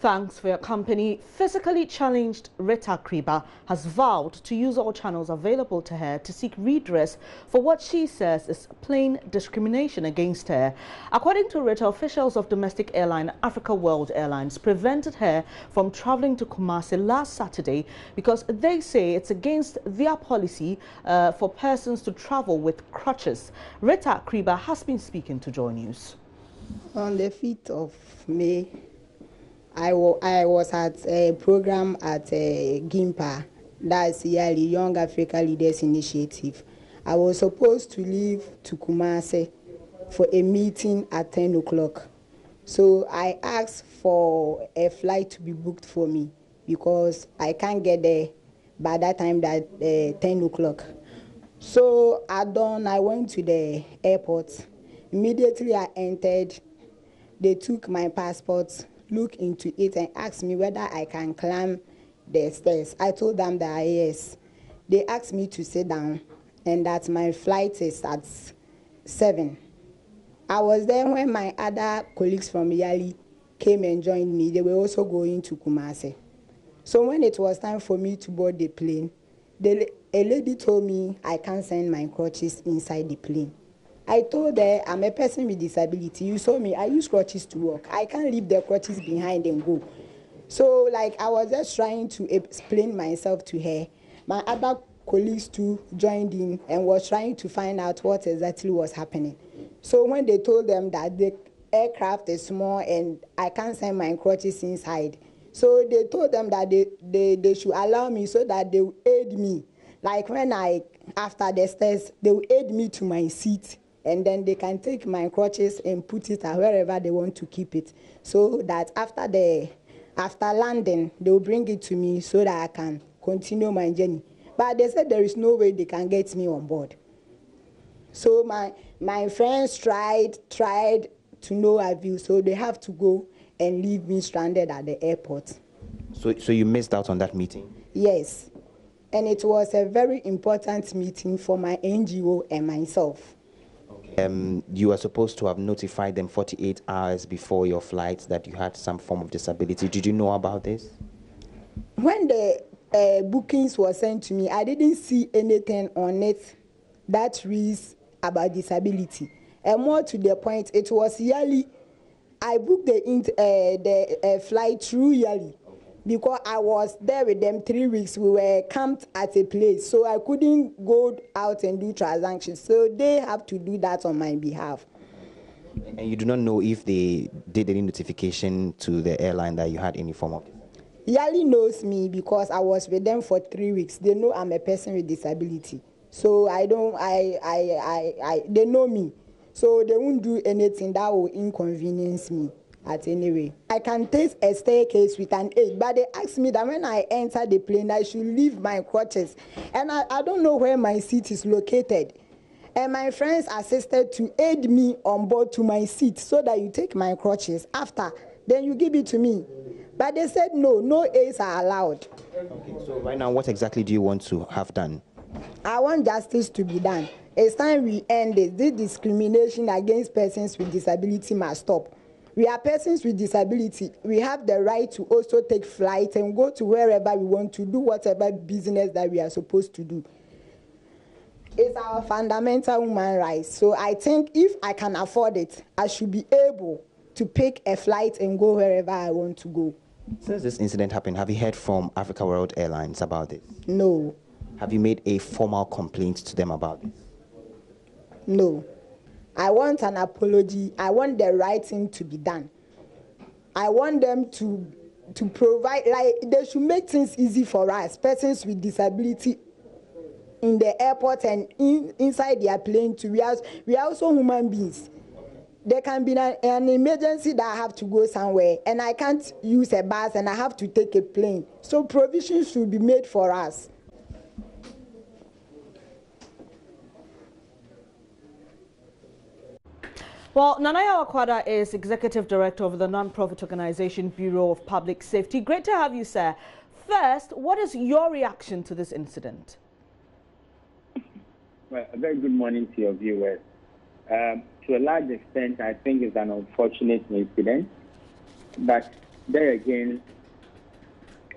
Thanks for your company. Physically challenged Rita Kriba has vowed to use all channels available to her to seek redress for what she says is plain discrimination against her. According to Rita, officials of domestic airline Africa World Airlines prevented her from traveling to Kumasi last Saturday because they say it's against their policy for persons to travel with crutches. Rita Kriba has been speaking to Joy News. On the 5th of May, I was at a program at GIMPA, that's yearly Young Africa Leaders Initiative. I was supposed to leave to Kumasi for a meeting at 10 o'clock. So I asked for a flight to be booked for me because I can't get there by that time, that 10 o'clock. So I went to the airport. Immediately I entered, they took my passport, looked into it and asked me whether I can climb the stairs. I told them that yes. They asked me to sit down and that my flight is at 7. I was there when my other colleagues from Yali came and joined me. They were also going to Kumasi. So when it was time for me to board the plane, a lady told me I can't send my crutches inside the plane. I told her I'm a person with disability. You saw me, I use crutches to walk. I can't leave the crutches behind and go. So I was just trying to explain myself to her. My other colleagues too joined in and was trying to find out what exactly was happening. So when they told them that the aircraft is small and I can't send my crutches inside, so they told them that they should allow me so that they will aid me. Like when after the stairs, they will aid me to my seat. And then they can take my crutches and put it wherever they want to keep it. So that after landing, they will bring it to me so that I can continue my journey. But they said there is no way they can get me on board. So my friends tried to no avail, so they have to go and leave me stranded at the airport. So you missed out on that meeting? Yes. And it was a very important meeting for my NGO and myself. You were supposed to have notified them 48 hours before your flight that you had some form of disability. Did you know about this? When the bookings were sent to me, I didn't see anything on it that reads about disability. And more to the point, it was yearly. I booked the flight through yearly because I was there with them 3 weeks. We were camped at a place, so I couldn't go out and do transactions. So they have to do that on my behalf. And you do not know if they did any notification to the airline that you had any form of disability? Yali knows me because I was with them for 3 weeks. They know I'm a person with disability. So they know me. So they won't do anything that will inconvenience me. At any rate, I can take a staircase with an aid, but they asked me that when I enter the plane, I should leave my crutches. And I don't know where my seat is located. And my friends assisted to aid me on board to my seat so that you take my crutches. After, then you give it to me. But they said no aids are allowed. Okay, so right now, what exactly do you want to have done? I want justice to be done. It's time we end this. This discrimination against persons with disability must stop. We are persons with disability. We have the right to also take flight and go to wherever we want to do whatever business that we are supposed to do. It's our fundamental human rights. So I think if I can afford it, I should be able to pick a flight and go wherever I want to go. Since this incident happened, have you heard from Africa World Airlines about this? No. Have you made a formal complaint to them about this? No. I want an apology. I want the right thing to be done. I want them to provide, they should make things easy for us, persons with disability in the airport and inside their plane too. We are also human beings. There can be an emergency that I have to go somewhere and I can't use a bus and I have to take a plane. So provisions should be made for us. Well, Nanaya Akwada is Executive Director of the non-profit organization Bureau of Public Safety. Great to have you, sir. First, what is your reaction to this incident? Well, a very good morning to your viewers. To a large extent, I think it's an unfortunate incident. But there again,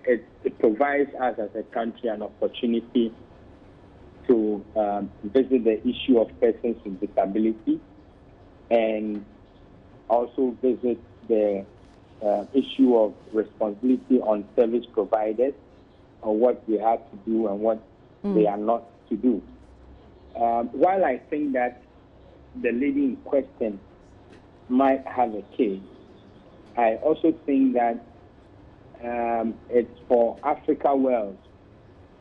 it provides us as a country an opportunity to visit the issue of persons with disability and also visit the issue of responsibility on service providers on what they have to do and what they are not to do. While I think that the lady in question might have a case, I also think that it's for Africa World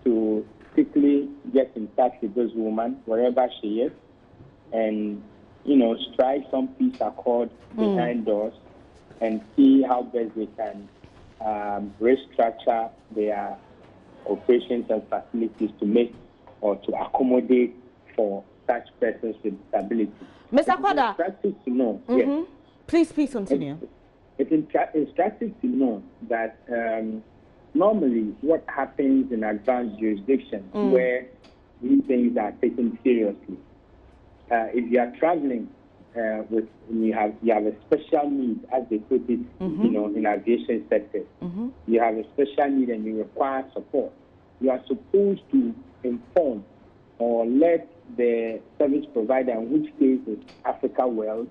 to quickly get in touch with this woman, wherever she is, and, strike some peace accord behind doors and see how best they can restructure their operations and facilities to make or to accommodate for such persons with disability. Mr. Kwada, it's instructive to know. Yes. Please continue. It's instructive to know that normally what happens in advanced jurisdictions where these things are taken seriously, if you are traveling you have a special need, as they put it, in aviation sector, you have a special need and you require support, you are supposed to inform or let the service provider, in which case is Africa World,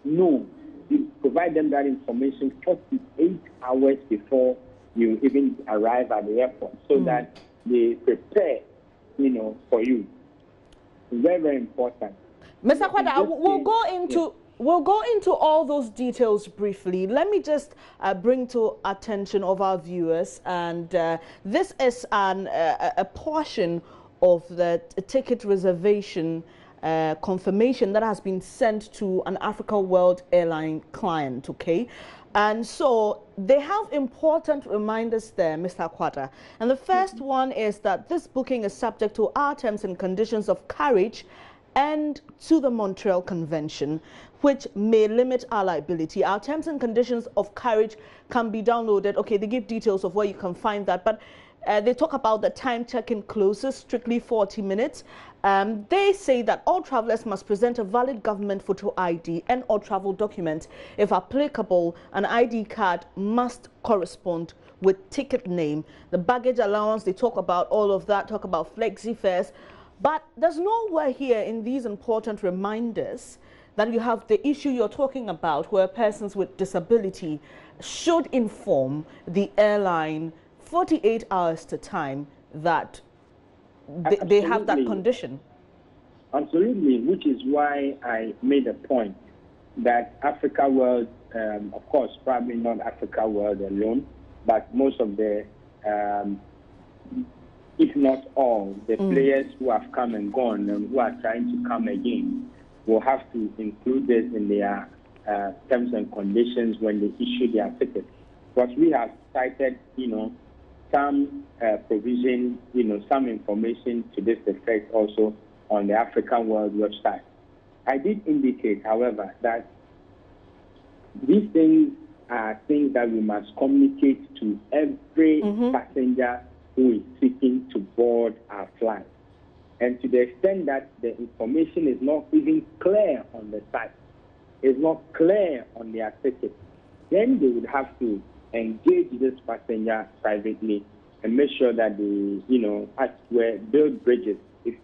know. You provide them that information 48 hours before you even arrive at the airport, so that they prepare, for you. It's very, very important. Mr. Kwada, we'll go into all those details briefly. Let me just bring to attention of our viewers, and this is a portion of the ticket reservation confirmation that has been sent to an Africa World Airline client, okay? And so they have important reminders there, Mr. Kwada. And the first one is that this booking is subject to our terms and conditions of carriage and to the Montreal Convention, which may limit our liability. Our terms and conditions of carriage can be downloaded. Okay, they give details of where you can find that, but they talk about the time check-in closes, strictly 40 minutes. They say that all travelers must present a valid government photo ID and or travel document. If applicable, an ID card must correspond with ticket name. The baggage allowance, they talk about all of that, talk about flexi fares. But there's nowhere here in these important reminders that you have the issue you're talking about, where persons with disability should inform the airline 48 hours to time that they have that condition. Absolutely, which is why I made a point that Africa World, of course, probably not Africa World alone, but most of the, if not all, the players who have come and gone and who are trying to come again will have to include this in their terms and conditions when they issue their tickets. Because we have cited, some provision, some information to this effect also on the African World website. I did indicate, however, that these things are things that we must communicate to every passenger who is seeking to board our flight. And to the extent that the information is not even clear on the site, is not clear on their ticket, then they would have to engage this passenger privately and make sure that they, build bridges. If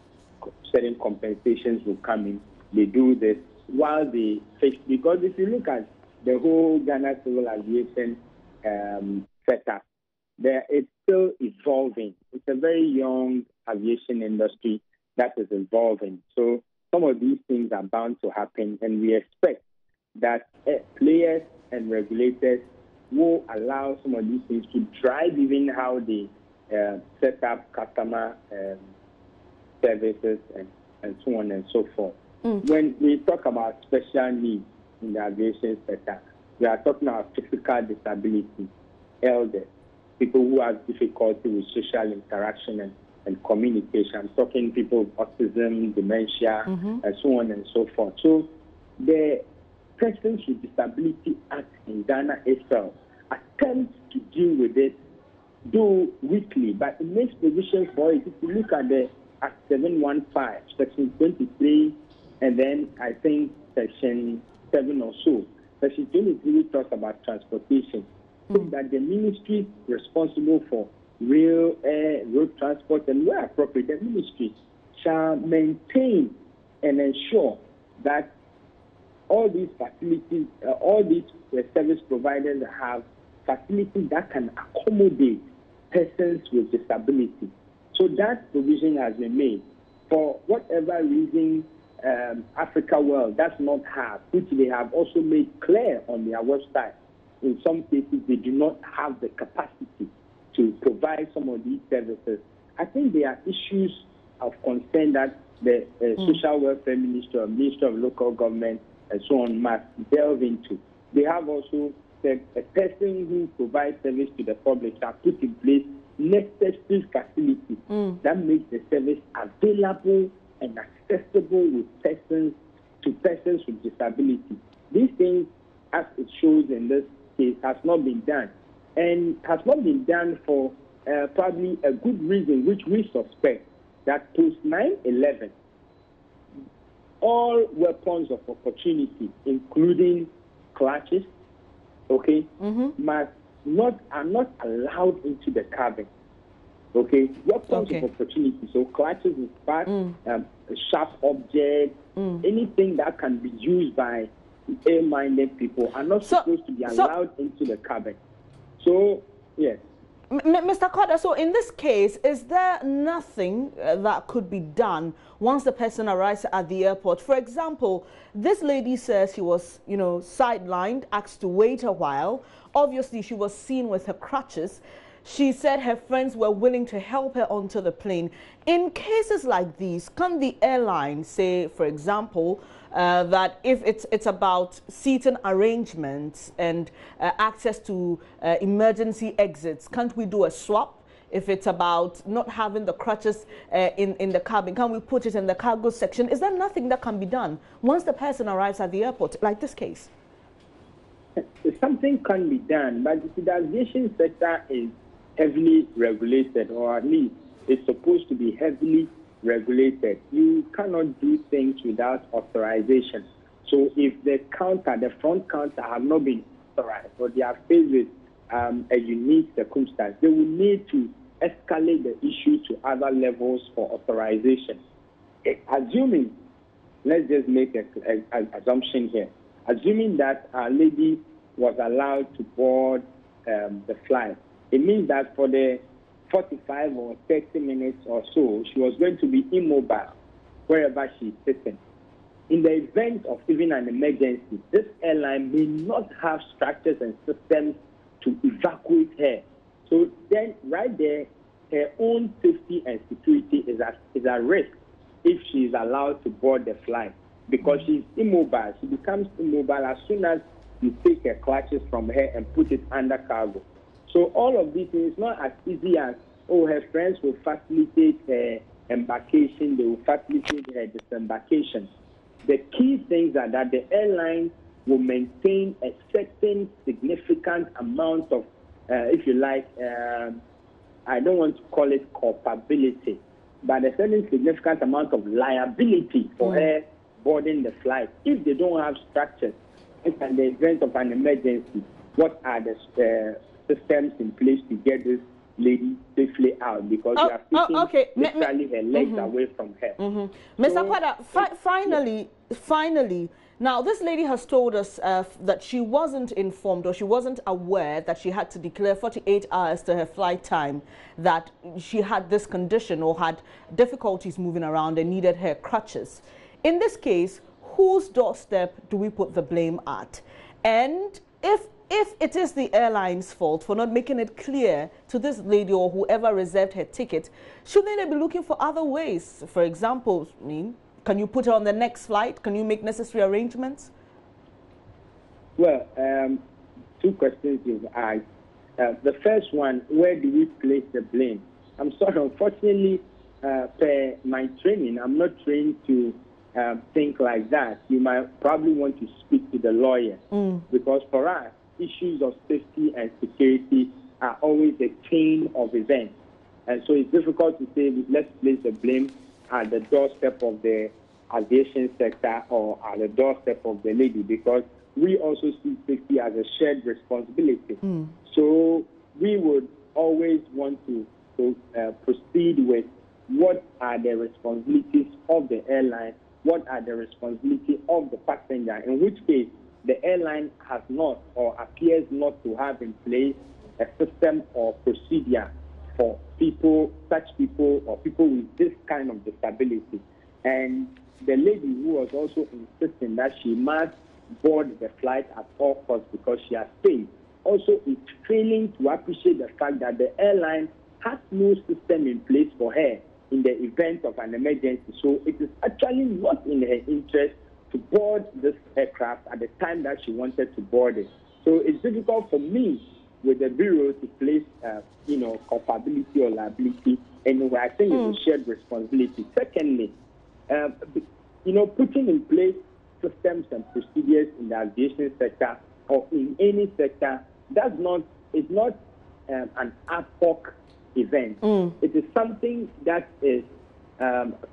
certain compensations will come in, they do this while they fix. Because if you look at the whole Ghana civil aviation setup, it's still evolving. It's a very young aviation industry that is evolving. So some of these things are bound to happen, and we expect that players and regulators will allow some of these things to drive even how they set up customer services and so on and so forth. When we talk about special needs in the aviation sector, we are talking about physical disability, elders, people who have difficulty with social interaction and communication. I'm talking people with autism, dementia, and so on and so forth. So the Persons with Disability Act in Ghana itself attempts to deal with it, though weakly, but it makes provision for it. If you look at the Act 715, Section 23, and then I think Section 7 or so, Section 23 talks about transportation. so that the ministry responsible for rail, air, road transport, and where appropriate, the ministry shall maintain and ensure that all these facilities, all these service providers have facilities that can accommodate persons with disability. So that provision has been made. For whatever reason, Africa World does not have, which they have also made clear on their website. In some cases, they do not have the capacity to provide some of these services. I think there are issues of concern that the Social Welfare Ministry or Ministry of Local Government and so on must delve into. They have also said a person who provides service to the public shall put in place necessary facilities that make the service available and accessible with persons with disability. These things, as it shows in this case, has not been done, and has not been done for probably a good reason, which we suspect that post 9/11, all weapons of opportunity, including clutches, are not allowed into the cabin. Weapons of opportunity. So clutches is part, sharp objects, anything that can be used by ill-minded people are not supposed to be allowed into the cabin. So, yes. Mr. Carter, so in this case, is there nothing that could be done once the person arrives at the airport? For example, this lady says she was, sidelined, asked to wait a while. Obviously, she was seen with her crutches. She said her friends were willing to help her onto the plane. In cases like these, can the airline say, for example, that if it's about seating arrangements and access to emergency exits, can't we do a swap? If it's about not having the crutches in the cabin, can we put it in the cargo section? Is there nothing that can be done once the person arrives at the airport, like this case? Something can be done, but the aviation sector is heavily regulated, or at least it's supposed to be heavily regulated. You cannot do things without authorization. So if the front counter have not been authorized, or they are faced with a unique circumstance, they will need to escalate the issue to other levels for authorization. Assuming, let's just make an assumption here, assuming that a lady was allowed to board the flight, it means that for the 45 or 30 minutes or so, she was going to be immobile wherever she's sitting. In the event of even an emergency, this airline may not have structures and systems to evacuate her. So then right there, her own safety and security is at risk if she is allowed to board the flight, because she's immobile. She becomes immobile as soon as you take her clutches from her and put it under cargo. So all of these things, not as easy as, her friends will facilitate her embarkation, they will facilitate her disembarkation. The key things are that the airline will maintain a certain significant amount of, if you like, I don't want to call it culpability, but a certain significant amount of liability for her boarding the flight. If they don't have structures, in the event of an emergency, what are the systems in place to get this lady safely out? Because you are taking literally her legs away from her. Mr. Quada, finally, now this lady has told us that she wasn't informed, or she wasn't aware that she had to declare 48 hours to her flight time that she had this condition or had difficulties moving around and needed her crutches. In this case, whose doorstep do we put the blame at? And if it is the airline's fault for not making it clear to this lady or whoever reserved her ticket, shouldn't they be looking for other ways? For example, can you put her on the next flight? Can you make necessary arrangements? Well, two questions you've asked. The first one, where do we place the blame? I'm sorry, unfortunately, per my training, I'm not trained to think like that. You might probably want to speak to the lawyer, because for us, issues of safety and security are always a chain of events. And so it's difficult to say, let's place the blame at the doorstep of the aviation sector or at the doorstep of the lady, because we also see safety as a shared responsibility. So we would always want to proceed with what are the responsibilities of the airline, what are the responsibilities of the passenger, in which case the airline has not or appears not to have in place a system or procedure for such people or people with this kind of disability. And the lady who was also insisting that she must board the flight at all costs because she has paid, also is failing to appreciate the fact that the airline has no system in place for her in the event of an emergency. So it is actually not in her interest to board this aircraft at the time that she wanted to board it. So it's difficult for me with the Bureau to place, culpability or liability anywhere. I think it's a shared responsibility. Secondly, putting in place systems and procedures in the aviation sector or in any sector is not an ad hoc event. It is something that is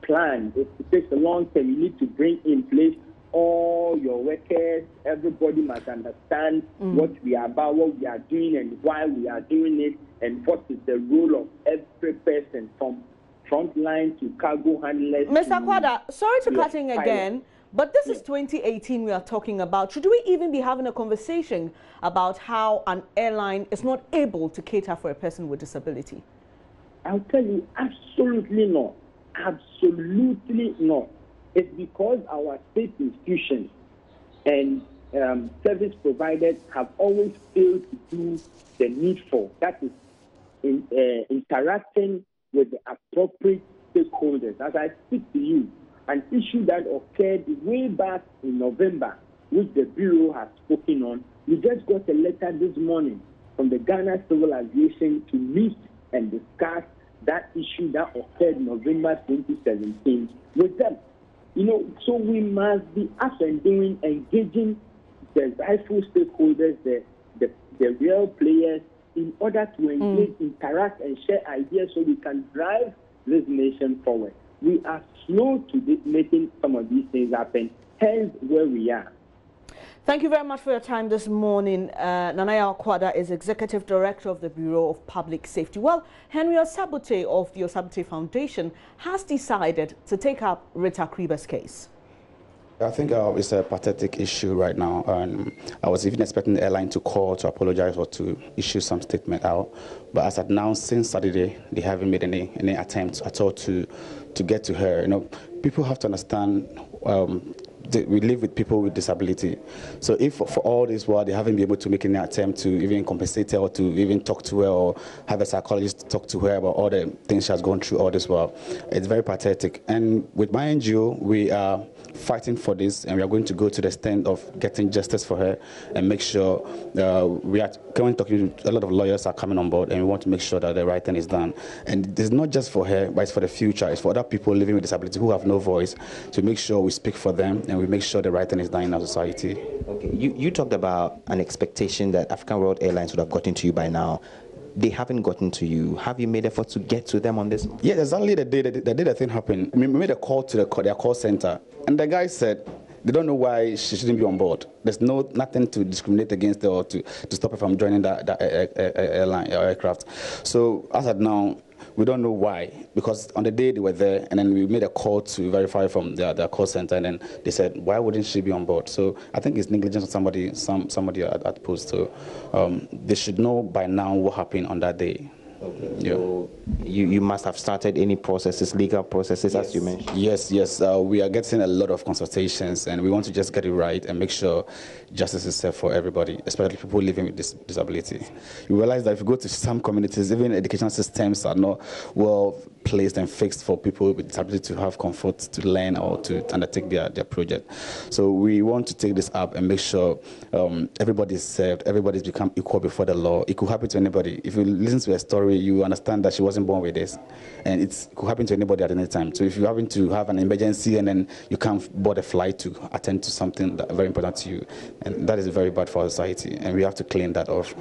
planned. It takes a long time. You need to bring in place all your workers. Everybody must understand what we are about, what we are doing, and why we are doing it, and what is the role of every person from frontline to cargo handlers. Mr. Kwada, sorry to cut in again, but this is 2018 we are talking about. Should we even be having a conversation about how an airline is not able to cater for a person with disability? I'll tell you, absolutely not. Absolutely not. It's because our state institutions and service providers have always failed to do the needful. That is interacting with the appropriate stakeholders. As I speak to you, an issue that occurred way back in November, which the Bureau has spoken on, we just got a letter this morning from the Ghana Civil Aviation to meet and discuss that issue that occurred November 2017 with them. So we must be up and doing, engaging the rightful stakeholders, the real players, in order to engage, interact, and share ideas so we can drive this nation forward. We are slow to making some of these things happen, hence where we are. Thank you very much for your time this morning. Nanaya Kwada is Executive Director of the Bureau of Public Safety. Well, Henry Osabote of the Osabote Foundation has decided to take up Rita Kriba's case. I think it's a pathetic issue right now, and I was even expecting the airline to call to apologize or to issue some statement out. But as of now, since Saturday, they haven't made any attempts at all to get to her. People have to understand. We live with people with disability. So if for all this while they haven't been able to make any attempt to even compensate her or to even talk to her or have a psychologist talk to her about all the things she has gone through all this while, it's very pathetic. And with my NGO, we are fighting for this, and we are going to go to the extent of getting justice for her and make sure we are currently talking to a lot of lawyers are coming on board, and we want to make sure that the right thing is done. And it's not just for her, but it's for the future. It's for other people living with disability who have no voice, to make sure we speak for them and we make sure the right thing is done in our society. Okay, you talked about an expectation that African World Airlines would have gotten to you by now. They haven't gotten to you. Have you made efforts to get to them on this? Yeah, exactly the day the thing happened. We made a call to their call center, and the guy said they don't know why she shouldn't be on board. There's nothing to discriminate against her or to stop her from joining that airline or aircraft. So as of now, we don't know why, because on the day they were there, and then we made a call to verify from their call center, and then they said, why wouldn't she be on board? So I think it's negligence of somebody at post. So they should know by now what happened on that day. Okay. Yeah. So you must have started any processes, legal processes, yes, as you mentioned. Yes. We are getting a lot of consultations, and we want to just get it right and make sure justice is served for everybody, especially people living with disability. You realize that if you go to some communities, even educational systems are not well placed and fixed for people with disability to have comfort to learn or to undertake their project. So we want to take this up and make sure everybody is served, everybody's become equal before the law. It could happen to anybody. If you listen to a story, you understand that she wasn't born with this, and it could happen to anybody at any time. So if you happen to have an emergency and then you can't board a flight to attend to something that very important to you, and that is very bad for our society, and we have to clean that off.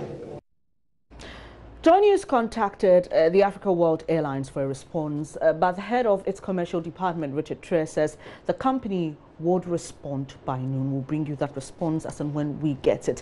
Joy News contacted the Africa World Airlines for a response, but the head of its commercial department, Richard Tre, says the company would respond by noon. We'll bring you that response as and when we get it.